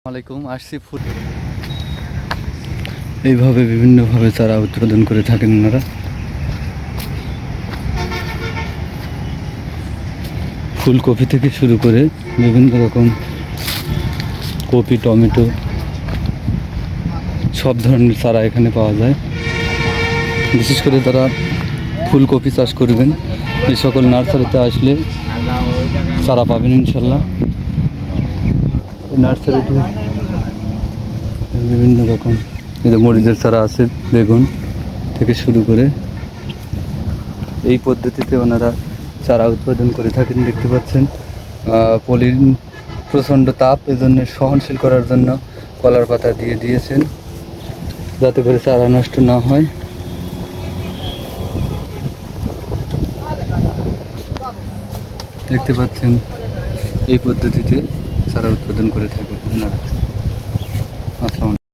আলাইকুম আসছি ফুল এইভাবে বিভিন্নভাবে চারা উৎপাদন করে থাকেন ওনারা। ফুলকপি থেকে শুরু করে বিভিন্ন রকম কপি, টমেটো সব ধরনের চারা এখানে পাওয়া যায়। বিশেষ করে তারা ফুলকপি চাষ করবেন এই সকল নার্সারিতে আসলে চারা পাবেন ইনশাল্লাহ। নার্সারিতে বিভিন্ন রকম মরিচের চারা আছে, বেগুন থেকে শুরু করে এই পদ্ধতিতে ওনারা চারা উৎপাদন করে থাকেন। দেখতে পাচ্ছেন পলির প্রচণ্ড তাপ, এজন্য সহনশীল করার জন্য কলার পাতা দিয়ে দিয়েছেন যাতে করে চারা নষ্ট না হয়। দেখতে পাচ্ছেন এই পদ্ধতিতে চারা উৎপাদন করে থাকেন ওনারা।